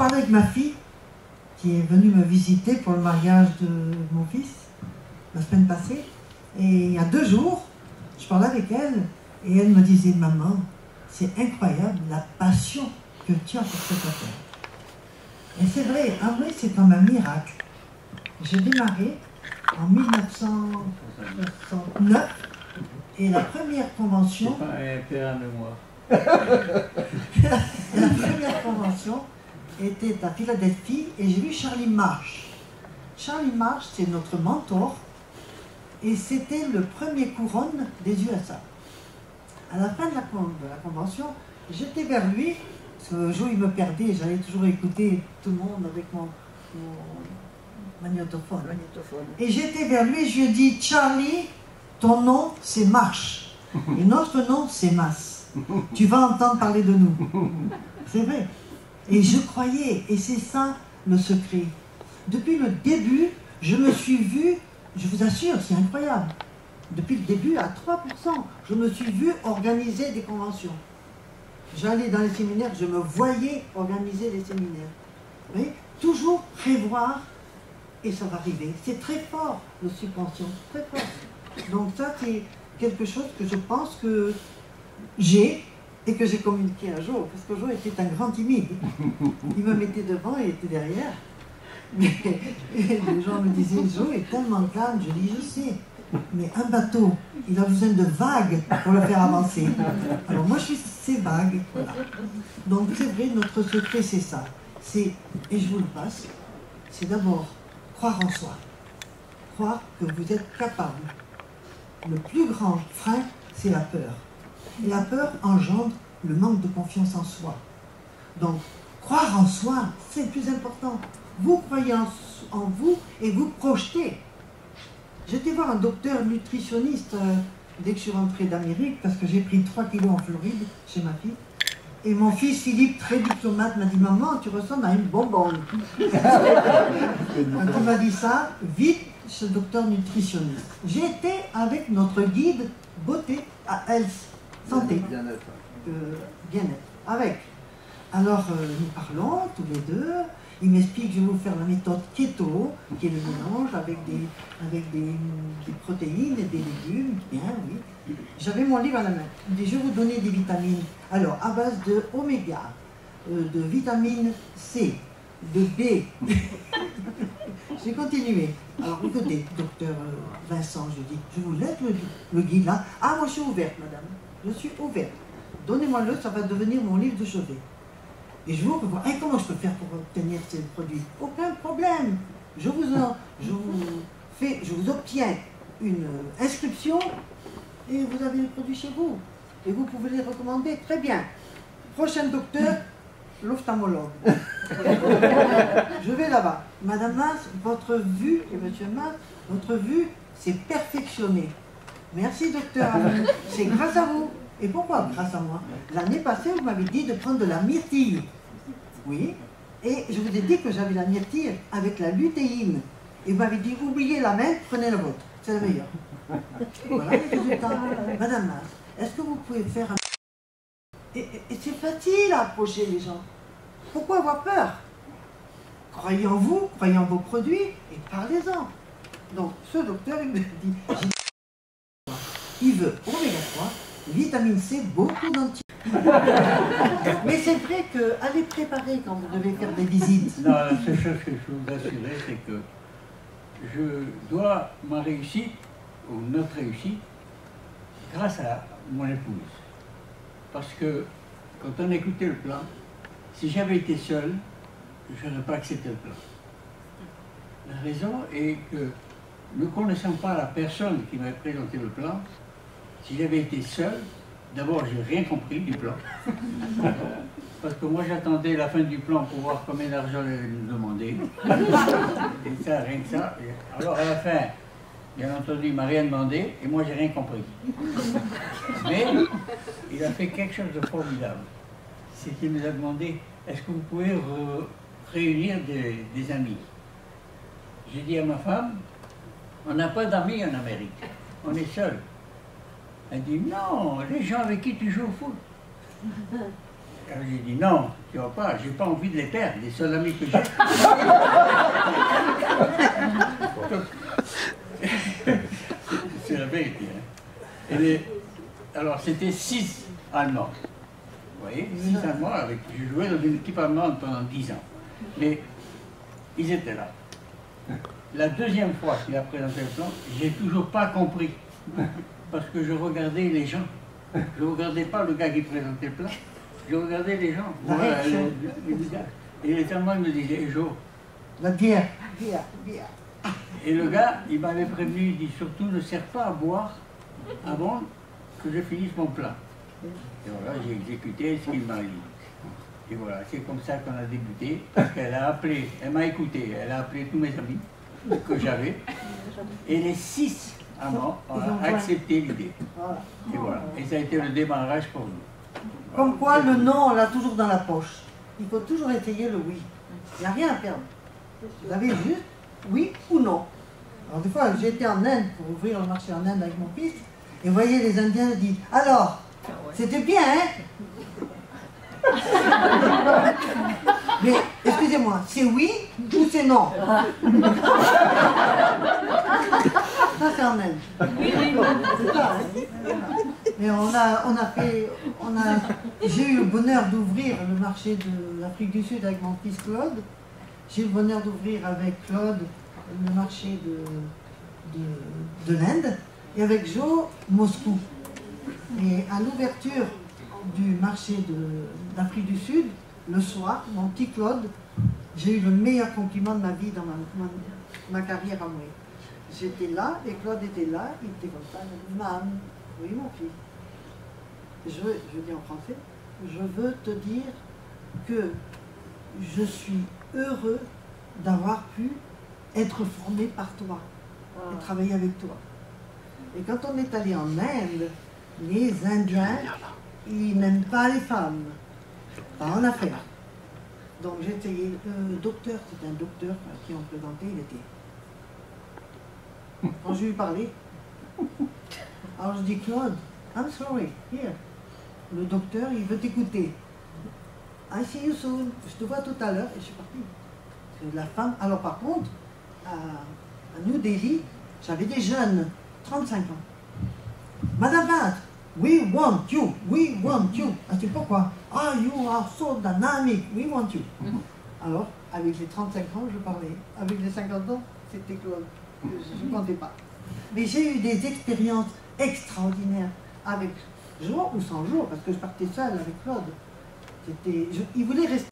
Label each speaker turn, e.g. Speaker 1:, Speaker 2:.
Speaker 1: parlais avec ma fille, qui est venue me visiter pour le mariage de mon fils, la semaine passée. Et il y a 2 jours, je parlais avec elle, et elle me disait, maman, c'est incroyable la passion que tu as pour cette affaire. Et c'est vrai, en vrai, c'est comme un miracle. J'ai démarré en 1969, et la première convention...
Speaker 2: C'est pas un terrain de moi.
Speaker 1: La première convention était à Philadelphie et j'ai vu Charlie Marsh. Charlie Marsh, c'est notre mentor et c'était le premier couronne des USA. À la fin de la convention, j'étais vers lui, ce jour il me perdait, j'allais toujours écouter tout le monde avec mon magnétophone. Et j'étais vers lui et je lui ai dit, Charlie, ton nom c'est Marsh et notre nom c'est Mass. Tu vas entendre parler de nous. C'est vrai. Et je croyais, et c'est ça le secret. Depuis le début, je me suis vue, je vous assure, c'est incroyable. Depuis le début, à 3%, je me suis vue organiser des conventions. J'allais dans les séminaires, je me voyais organiser les séminaires. Vous voyez, toujours prévoir, et ça va arriver. C'est très fort, le subvention, très fort. Donc ça, c'est quelque chose que je pense que j'ai et que j'ai communiqué un jour, parce que Jo était un grand timide. Il me mettait devant et était derrière. Mais les gens me disaient, Jo est tellement calme. Je dis, je sais, mais un bateau, il a besoin de vagues pour le faire avancer. Alors moi, je suis ces vagues. Voilà. Donc c'est vrai, notre secret, c'est ça. Et je vous le passe, c'est d'abord croire en soi. Croire que vous êtes capable. Le plus grand frein, c'est la peur. Et la peur engendre le manque de confiance en soi. Donc, croire en soi, c'est le plus important. Vous croyez en vous et vous projetez. J'étais voir un docteur nutritionniste dès que je suis rentrée d'Amérique, parce que j'ai pris 3 kilos en Floride chez ma fille. Et mon fils Philippe, très diplomate, m'a dit, maman, tu ressembles à une bonbonne. Quand il m'a dit ça, vite, ce docteur nutritionniste. J'ai été avec notre guide beauté à Health. Santé, bien-être, avec. Alors, nous parlons tous les deux. Il m'explique, je vais vous faire la méthode keto, qui est le mélange avec des protéines et des légumes. Bien, oui. J'avais mon livre à la main. Il dit, je vais vous donner des vitamines. Alors, à base de oméga, de vitamine C, de B. J'ai continué. Alors, écoutez, docteur Vincent, je dis, je vous laisse le guide là. Ah, moi, je suis ouverte, madame. Je suis ouverte. Donnez-moi-le, ça va devenir mon livre de chevet. Et je vous revois. Et comment je peux faire pour obtenir ces produits? Aucun problème. Je vous obtiens une inscription et vous avez les produits chez vous. Et vous pouvez les recommander. Très bien. Prochain docteur, l'ophtalmologue. Je vais là-bas. Madame Mas, votre vue, et monsieur Mas, votre vue, c'est perfectionné. Merci docteur, c'est grâce à vous. Et pourquoi grâce à moi? L'année passée, vous m'avez dit de prendre de la myrtille. Oui. Et je vous ai dit que j'avais la myrtille avec la lutéine. Et vous m'avez dit, oubliez la main, prenez la vôtre. C'est la meilleure. Voilà les résultats. Madame Mas, est-ce que vous pouvez faire un... Et c'est facile à approcher les gens. Pourquoi avoir peur? Croyez en vous, croyez en vos produits et parlez-en. Donc, ce docteur, il me dit, il veut oméga 3, vitamine C, beaucoup d'anti. Mais c'est vrai qu'allez préparer quand vous devez faire des visites.
Speaker 2: Non, la seule chose que je peux vous assurer, c'est que je dois ma réussite, ou notre réussite, grâce à mon épouse. Parce que quand on écoutait le plan, si j'avais été seul, je n'aurais pas accepté le plan. La raison est que, ne connaissant pas la personne qui m'avait présenté le plan, si j'avais été seul, d'abord j'ai rien compris du plan. Parce que moi j'attendais la fin du plan pour voir combien d'argent elle allait nous demander. Et ça, rien que ça. Alors à la fin, bien entendu, il m'a rien demandé et moi j'ai rien compris. Mais il a fait quelque chose de formidable. C'est qu'il nous a demandé, est-ce que vous pouvez réunir des amis? J'ai dit à ma femme, on n'a pas d'amis en Amérique, on est seuls. Elle dit, non, les gens avec qui tu joues au foot. Alors j'ai dit, non, Tu vois pas, j'ai pas envie de les perdre, les seuls amis que j'ai. C'est la vérité. Hein. Alors, c'était 6 Allemands. Vous voyez, 6 Allemands avec. Je jouais dans une équipe allemande pendant 10 ans. Mais ils étaient là. La deuxième fois qu'il a présenté le plan, j'ai toujours pas compris. Parce que je regardais les gens. Je ne regardais pas le gars qui présentait le plan. Je regardais les gens. Voilà, les gars. Et les Allemands me disaient, Joe.
Speaker 1: La bière.
Speaker 2: Et le gars, il m'avait prévenu, il dit surtout ne sers pas à boire avant que je finisse mon plat. Et voilà, j'ai exécuté ce qu'il m'a dit. Et voilà, c'est comme ça qu'on a débuté, parce qu'elle a appelé, elle m'a écouté, elle a appelé tous mes amis que j'avais, et les 6 amants ont accepté l'idée. Et voilà, et ça a été le démarrage pour nous.
Speaker 1: Comme quoi, le non, on l'a toujours dans la poche. Il faut toujours essayer le oui. Il n'y a rien à perdre. Vous avez juste oui ou non. Alors des fois, j'étais en Inde pour ouvrir le marché en Inde avec mon fils, et vous voyez, les Indiens disent, alors, c'était bien, hein? Mais, excusez-moi, c'est oui ou c'est non? Ça, c'est en Inde. C'est ça, hein? Mais j'ai eu le bonheur d'ouvrir le marché de l'Afrique du Sud avec mon fils Claude. J'ai eu le bonheur d'ouvrir avec Claude le marché de l'Inde et avec Joe, Moscou. Et à l'ouverture du marché d'Afrique du Sud, le soir, mon petit Claude, j'ai eu le meilleur compliment de ma vie dans ma carrière à moi. J'étais là, et Claude était là, il était comme ça, il m'a dit, Mam, oui mon fils, je dis en français, je veux te dire que je suis heureux d'avoir pu être formé par toi et travailler avec toi. Et quand on est allé en Inde, les Indiens, ils n'aiment pas les femmes, pas en affaires. Donc j'ai essayé, le docteur, c'était un docteur qui on présentait, il était... Quand je lui parlais, alors je dis, Claude, I'm sorry, here. Le docteur, il veut t'écouter. I see you soon. Je te vois tout à l'heure. Et je suis partie. Parce que la femme... Alors par contre, à New Delhi, j'avais des jeunes, 35 ans. Madame Pat, we want you, we want you. Je dis, pourquoi? Ah, you are so dynamic, we want you. Alors, avec les 35 ans, je parlais. Avec les 50 ans, c'était Claude. Je ne comptais pas. Mais j'ai eu des expériences extraordinaires avec jour ou sans jour, parce que je partais seule avec Claude. Il voulait rester.